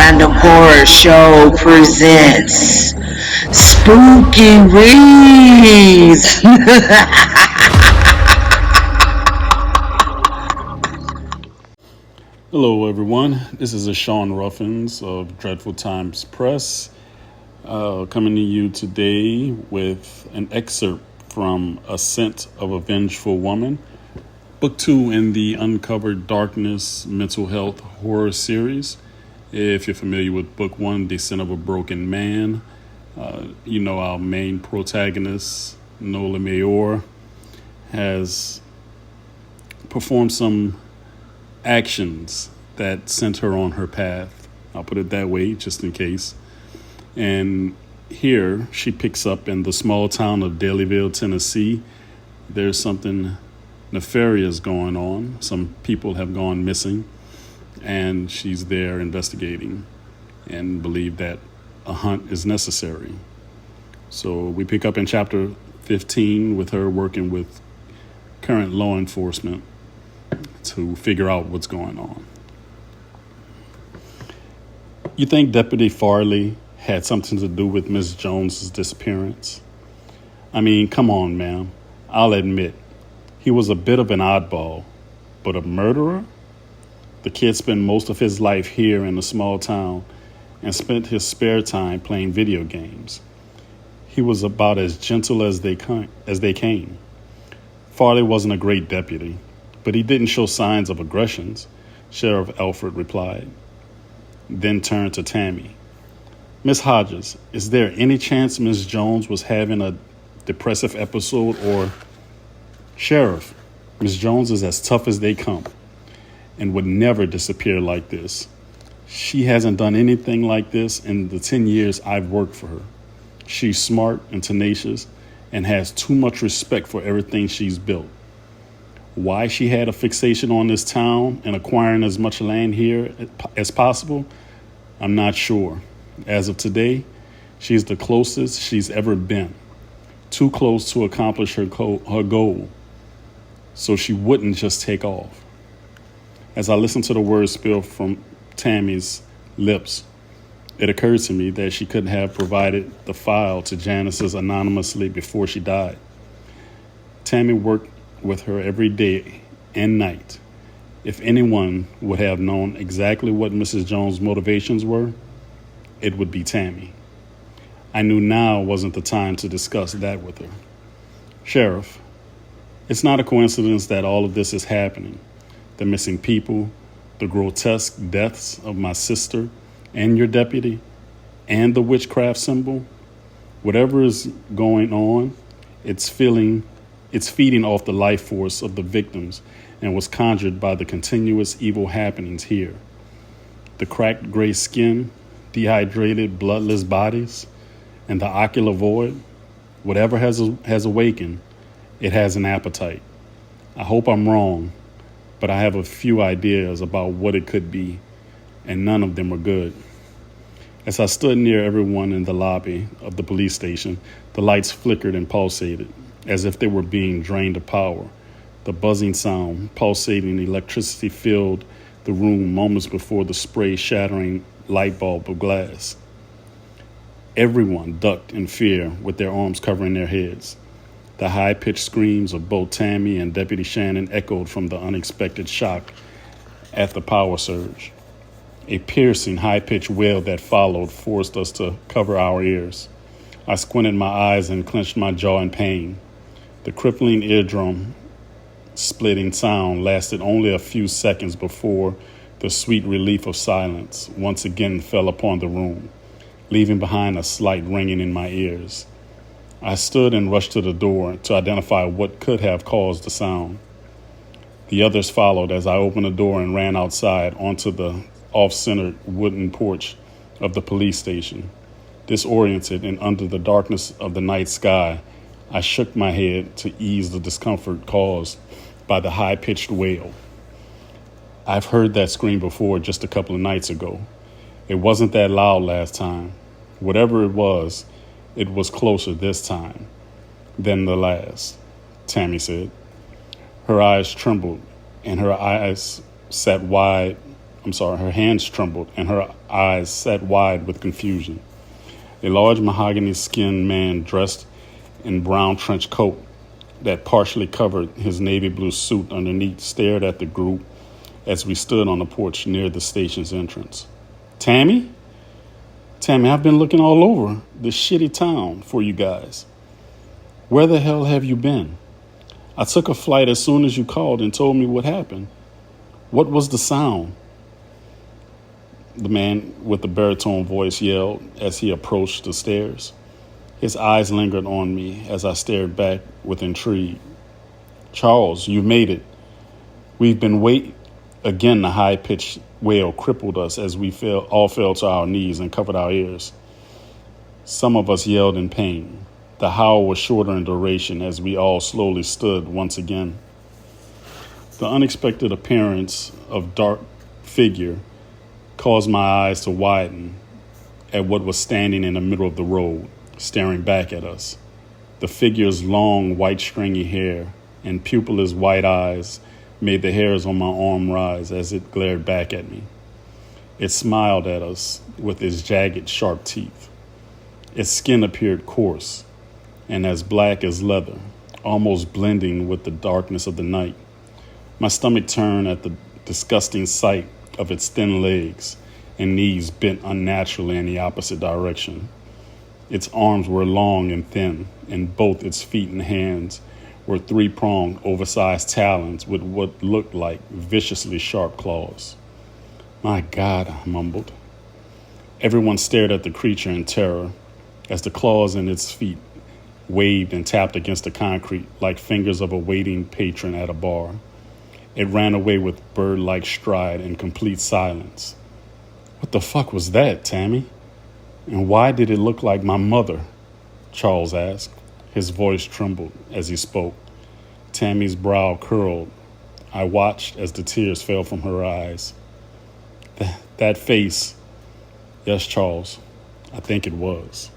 Random Horror Show presents Spooky Reads. Hello, everyone. This is Ashon Ruffins of Dreadful Times Press, coming to you today with an excerpt from Ascent of a Vengeful Woman, Book 2 in the Uncovered Darkness Mental Health Horror Series. If you're familiar with Book 1, Descent of a Broken Man, you know our main protagonist, Nola has performed some actions that sent her on her path. I'll put it that way, just in case. And here she picks up in the small town of Dalyville, Tennessee. There's something nefarious going on. Some people have gone missing, and she's there investigating and believe that a hunt is necessary. So we pick up in chapter 15 with her working with current law enforcement to figure out what's going on. You think Deputy Farley had something to do with Miss Jones's disappearance? I mean, come on, ma'am. I'll admit, he was a bit of an oddball, but a murderer? The kid spent most of his life here in a small town and spent his spare time playing video games. He was about as gentle as they came. Farley wasn't a great deputy, but he didn't show signs of aggressions, Sheriff Alfred replied, then turned to Tammy. Miss Hodges, is there any chance Miss Jones was having a depressive episode or... Sheriff, Miss Jones is as tough as they come and would never disappear like this. She hasn't done anything like this in the 10 years I've worked for her. She's smart and tenacious and has too much respect for everything she's built. Why she had a fixation on this town and acquiring as much land here as possible, I'm not sure. As of today, she's the closest she's ever been. Too close to accomplish her goal, so she wouldn't just take off. As I listened to the words spill from Tammy's lips, it occurred to me that she couldn't have provided the file to Janice's anonymously before she died. Tammy worked with her every day and night. If anyone would have known exactly what Mrs. Jones' motivations were, it would be Tammy. I knew now wasn't the time to discuss that with her. Sheriff, it's not a coincidence that all of this is happening. The missing people, the grotesque deaths of my sister and your deputy, and the witchcraft symbol. Whatever is going on, it's feeding off the life force of the victims and was conjured by the continuous evil happenings here. The cracked gray skin, dehydrated, bloodless bodies, and the ocular void, whatever has awakened, it has an appetite. I hope I'm wrong, but I have a few ideas about what it could be, and none of them are good. As I stood near everyone in the lobby of the police station, the lights flickered and pulsated, as if they were being drained of power. The buzzing sound, pulsating electricity filled the room moments before the spray shattering light bulb of glass. Everyone ducked in fear with their arms covering their heads. The high-pitched screams of both Tammy and Deputy Shannon echoed from the unexpected shock at the power surge. A piercing, high-pitched wail that followed forced us to cover our ears. I squinted my eyes and clenched my jaw in pain. The crippling eardrum-splitting sound lasted only a few seconds before the sweet relief of silence once again fell upon the room, leaving behind a slight ringing in my ears. I stood and rushed to the door to identify what could have caused the sound. The others followed as I opened the door and ran outside onto the off-centered wooden porch of the police station. Disoriented and under the darkness of the night sky, I shook my head to ease the discomfort caused by the high-pitched wail. I've heard that scream before just a couple of nights ago. It wasn't that loud last time. Whatever it was closer this time than the last, Tammy said. Her eyes trembled and her eyes sat wide her hands trembled and her eyes sat wide with confusion. A large mahogany-skinned man dressed in brown trench coat that partially covered his navy blue suit underneath stared at the group as we stood on the porch near the station's entrance. Tammy? Tammy, I've been looking all over this shitty town for you guys. Where the hell have you been? I took a flight as soon as you called and told me what happened. What was the sound? The man with the baritone voice yelled as he approached the stairs. His eyes lingered on me as I stared back with intrigue. Charles, you made it. We've been waiting. Again, the high-pitched wail crippled us as we all fell to our knees and covered our ears. Some of us yelled in pain. The howl was shorter in duration as we all slowly stood once again. The unexpected appearance of dark figure caused my eyes to widen at what was standing in the middle of the road, staring back at us. The figure's long, white, stringy hair and pupilless white eyes made the hairs on my arm rise as it glared back at me. It smiled at us with its jagged, sharp teeth. Its skin appeared coarse and as black as leather, almost blending with the darkness of the night. My stomach turned at the disgusting sight of its thin legs and knees bent unnaturally in the opposite direction. Its arms were long and thin, and both its feet and hands were three-pronged, oversized talons with what looked like viciously sharp claws. My God, I mumbled. Everyone stared at the creature in terror as the claws in its feet waved and tapped against the concrete like fingers of a waiting patron at a bar. It ran away with bird-like stride in complete silence. What the fuck was that, Tammy? And why did it look like my mother? Charles asked. His voice trembled as he spoke. Tammy's brow curled. I watched as the tears fell from her eyes. That face. Yes, Charles, I think it was.